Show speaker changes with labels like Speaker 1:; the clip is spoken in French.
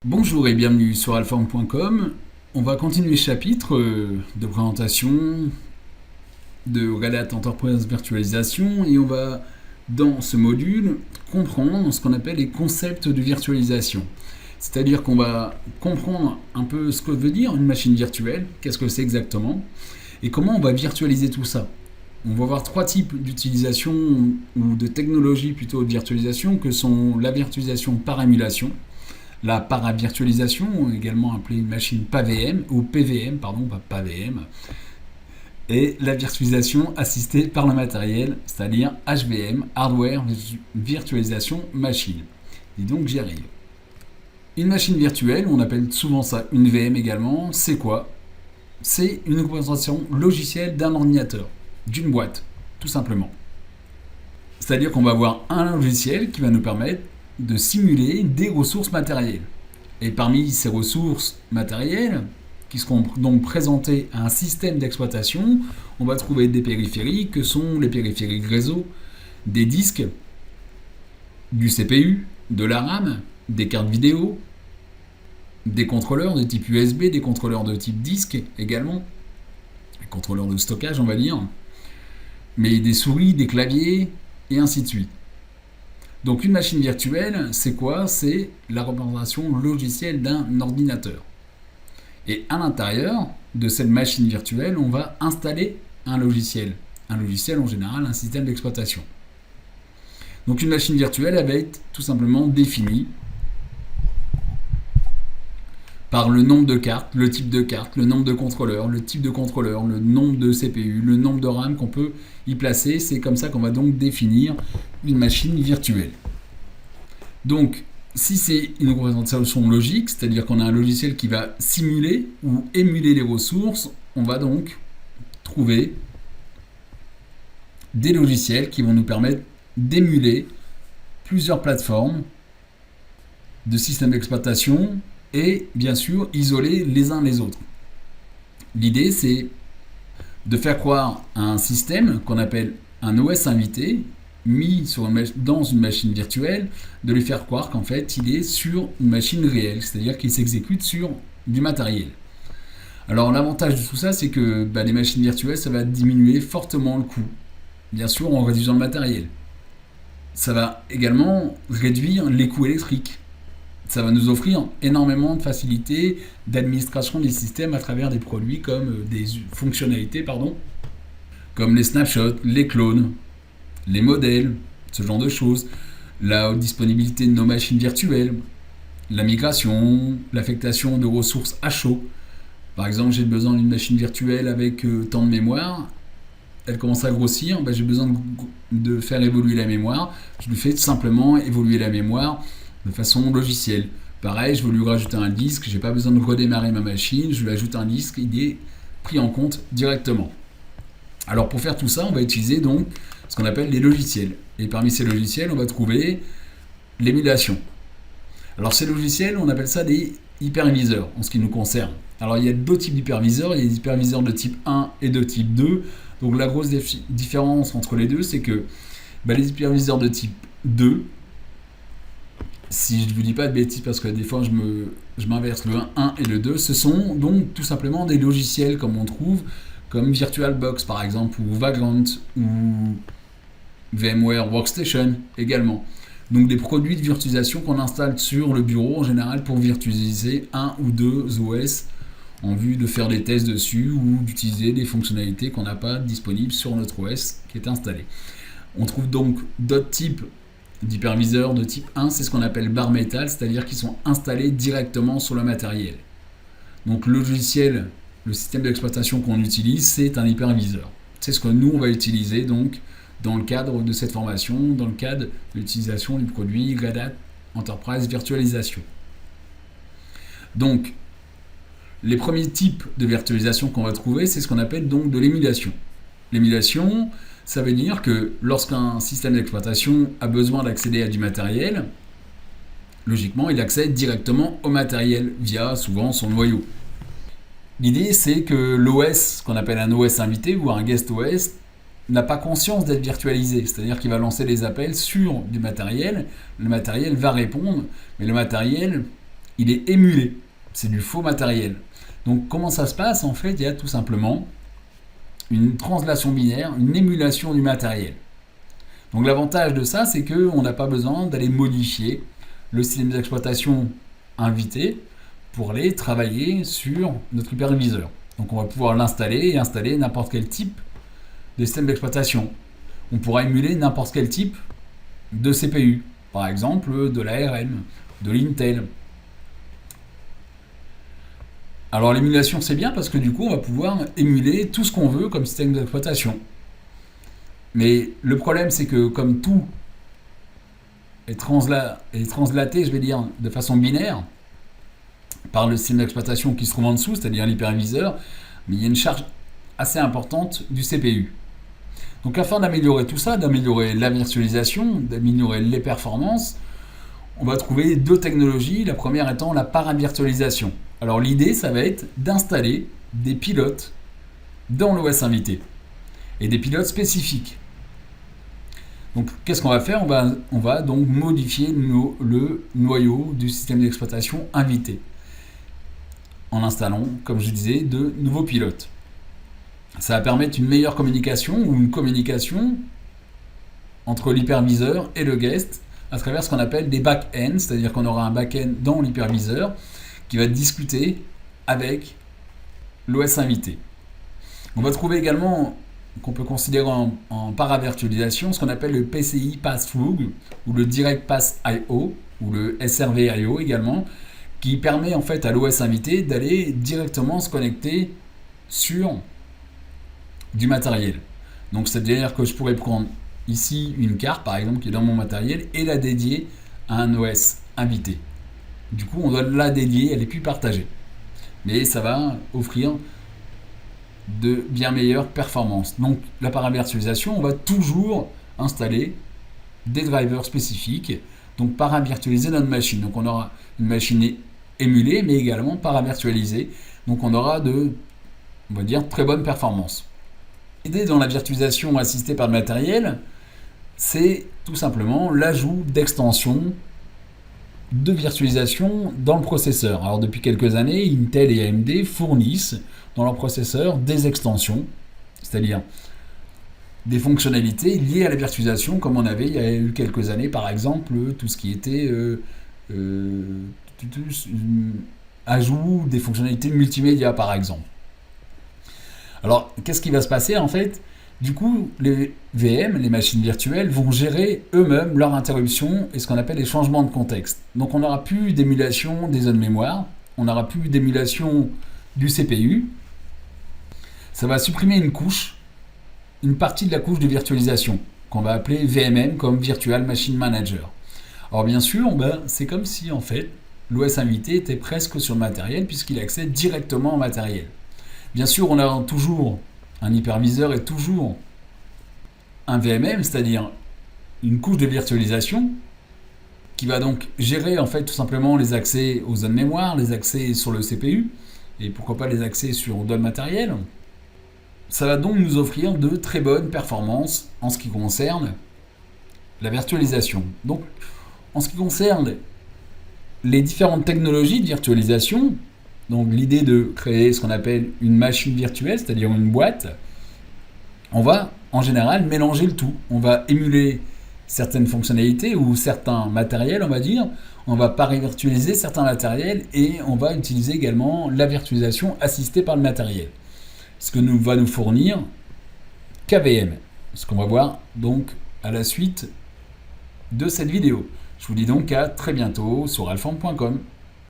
Speaker 1: Bonjour et bienvenue sur alform.com. On va continuer ce chapitre de présentation de Red Hat Enterprise Virtualisation et on va, dans ce module, comprendre ce qu'on appelle les concepts de virtualisation. C'est-à-dire qu'on va comprendre un peu ce que veut dire une machine virtuelle, qu'est-ce que c'est exactement, et comment on va virtualiser tout ça. On va voir trois types d'utilisation ou de technologies plutôt de virtualisation que sont la virtualisation par émulation, la paravirtualisation, également appelée machine PAVM, ou PVM, pardon, pas PAVM, et la virtualisation assistée par le matériel, c'est-à-dire HVM, Hardware Virtualisation Machine. Et donc j'y arrive. Une machine virtuelle, on appelle souvent ça une VM également, c'est quoi? C'est une représentation logicielle d'un ordinateur, d'une boîte, tout simplement. C'est-à-dire qu'on va avoir un logiciel qui va nous permettre de simuler des ressources matérielles. Et parmi ces ressources matérielles, qui seront donc présentées à un système d'exploitation, on va trouver des périphériques que sont les périphériques réseau, des disques, du CPU, de la RAM, des cartes vidéo, des contrôleurs de type USB, des contrôleurs de type disque également, des contrôleurs de stockage on va dire, mais des souris, des claviers, et ainsi de suite. Donc une machine virtuelle, c'est quoi? C'est la représentation logicielle d'un ordinateur. Et à l'intérieur de cette machine virtuelle, on va installer un logiciel. Un logiciel en général, un système d'exploitation. Donc une machine virtuelle, elle va être tout simplement définie par le nombre de cartes, le type de carte, le nombre de contrôleurs, le type de contrôleur, le nombre de CPU, le nombre de RAM qu'on peut y placer. C'est comme ça qu'on va donc définir une machine virtuelle. Donc, si c'est une représentation logique, c'est-à-dire qu'on a un logiciel qui va simuler ou émuler les ressources, on va donc trouver des logiciels qui vont nous permettre d'émuler plusieurs plateformes de systèmes d'exploitation et bien sûr isoler les uns les autres. L'idée c'est de faire croire à un système qu'on appelle un OS invité mis dans une machine virtuelle, de lui faire croire qu'en fait il est sur une machine réelle, c'est-à-dire qu'il s'exécute sur du matériel. Alors l'avantage de tout ça, c'est que les machines virtuelles, ça va diminuer fortement le coût, bien sûr en réduisant le matériel. Ça va également réduire les coûts électriques. Ça va nous offrir énormément de facilité d'administration des systèmes à travers des produits comme des fonctionnalités, comme les snapshots, les clones, les modèles, ce genre de choses, la haute disponibilité de nos machines virtuelles, la migration, l'affectation de ressources à chaud. Par exemple, j'ai besoin d'une machine virtuelle avec tant de mémoire, elle commence à grossir, j'ai besoin de faire évoluer la mémoire, je lui fais tout simplement évoluer la mémoire de façon logicielle. Pareil, je veux lui rajouter un disque, j'ai pas besoin de redémarrer ma machine, je lui ajoute un disque, il est pris en compte directement. Alors pour faire tout ça, on va utiliser donc ce qu'on appelle les logiciels. Et parmi ces logiciels, on va trouver l'émulation. Alors ces logiciels, on appelle ça des hyperviseurs en ce qui nous concerne. Alors il y a deux types d'hyperviseurs, il y a des hyperviseurs de type 1 et de type 2. Donc la grosse différence entre les deux, c'est que les hyperviseurs de type 2, si je ne vous dis pas de bêtises parce que des fois je m'inverse, le 1 et le 2, ce sont donc tout simplement des logiciels comme on trouve, comme VirtualBox par exemple, ou Vagrant, ou VMware Workstation également. Donc des produits de virtualisation qu'on installe sur le bureau en général pour virtualiser un ou deux OS en vue de faire des tests dessus ou d'utiliser des fonctionnalités qu'on n'a pas disponibles sur notre OS qui est installé. On trouve donc d'autres types d'hyperviseurs de type 1, c'est ce qu'on appelle bare metal, c'est-à-dire qu'ils sont installés directement sur le matériel. Donc le logiciel, le système d'exploitation qu'on utilise, c'est un hyperviseur. C'est ce que nous on va utiliser donc dans le cadre de cette formation, dans le cadre de l'utilisation du produit Red Hat Enterprise Virtualisation. Donc les premiers types de virtualisation qu'on va trouver, c'est ce qu'on appelle donc de l'émulation. L'émulation, ça veut dire que lorsqu'un système d'exploitation a besoin d'accéder à du matériel, logiquement, il accède directement au matériel via souvent son noyau. L'idée, c'est que l'OS, qu'on appelle un OS invité ou un guest OS, n'a pas conscience d'être virtualisé, c'est-à-dire qu'il va lancer des appels sur du matériel, le matériel va répondre, mais le matériel il est émulé. C'est du faux matériel. Donc comment ça se passe? En fait, il y a tout simplement une translation binaire, une émulation du matériel. Donc l'avantage de ça, c'est qu'on n'a pas besoin d'aller modifier le système d'exploitation invité pour aller travailler sur notre hyperviseur. Donc on va pouvoir l'installer et installer n'importe quel type de système d'exploitation. On pourra émuler n'importe quel type de CPU, par exemple de l'ARM, de l'Intel. Alors l'émulation c'est bien parce que du coup on va pouvoir émuler tout ce qu'on veut comme système d'exploitation. Mais le problème c'est que comme tout est translaté, je vais dire, de façon binaire, par le système d'exploitation qui se trouve en dessous, c'est-à-dire l'hyperviseur, mais il y a une charge assez importante du CPU. Donc afin d'améliorer tout ça, d'améliorer la virtualisation, d'améliorer les performances, on va trouver deux technologies, la première étant la paravirtualisation. Alors l'idée, ça va être d'installer des pilotes dans l'OS invité, et des pilotes spécifiques. Donc qu'est-ce qu'on va faire? On va donc modifier le noyau du système d'exploitation invité, en installant, comme je disais, de nouveaux pilotes. Ça va permettre une meilleure communication ou une communication entre l'hyperviseur et le guest à travers ce qu'on appelle des back-ends, c'est-à-dire qu'on aura un back-end dans l'hyperviseur qui va discuter avec l'OS invité. On va trouver également, qu'on peut considérer en paravirtualisation, ce qu'on appelle le PCI Pass-Through ou le Direct Pass I/O ou le SRV I/O également, qui permet en fait à l'OS invité d'aller directement se connecter sur du matériel. Donc c'est-à-dire que je pourrais prendre ici une carte par exemple qui est dans mon matériel et la dédier à un OS invité. Du coup on doit la dédier, elle est plus partagée. Mais ça va offrir de bien meilleures performances. Donc la paravirtualisation, on va toujours installer des drivers spécifiques, donc paravirtualiser notre machine. Donc on aura une machine émulée mais également paravirtualisée. Donc on aura on va dire, très bonnes performances. L'idée dans la virtualisation assistée par le matériel, c'est tout simplement l'ajout d'extensions de virtualisation dans le processeur. Alors depuis quelques années, Intel et AMD fournissent dans leur processeur des extensions, c'est-à-dire des fonctionnalités liées à la virtualisation, comme on avait il y a eu quelques années, par exemple, tout ce qui était ajout des fonctionnalités multimédia, par exemple. Alors, qu'est-ce qui va se passer en fait? Du coup, les VM, les machines virtuelles, vont gérer eux-mêmes leur interruption et ce qu'on appelle les changements de contexte. Donc on n'aura plus d'émulation des zones mémoire, on n'aura plus d'émulation du CPU. Ça va supprimer une partie de la couche de virtualisation, qu'on va appeler VMM comme Virtual Machine Manager. Alors bien sûr, c'est comme si en fait l'OS invité était presque sur le matériel puisqu'il accède directement au matériel. Bien sûr, on a toujours un hyperviseur et toujours un VMM, c'est-à-dire une couche de virtualisation qui va donc gérer en fait tout simplement les accès aux zones mémoire, les accès sur le CPU et pourquoi pas les accès sur d'autres matériels. Ça va donc nous offrir de très bonnes performances en ce qui concerne la virtualisation. Donc, en ce qui concerne les différentes technologies de virtualisation, donc l'idée de créer ce qu'on appelle une machine virtuelle, c'est-à-dire une boîte, on va en général mélanger le tout. On va émuler certaines fonctionnalités ou certains matériels, on va dire. On va paravirtualiser certains matériels et on va utiliser également la virtualisation assistée par le matériel. Ce que va nous fournir KVM. Ce qu'on va voir donc à la suite de cette vidéo. Je vous dis donc à très bientôt sur alphand.com.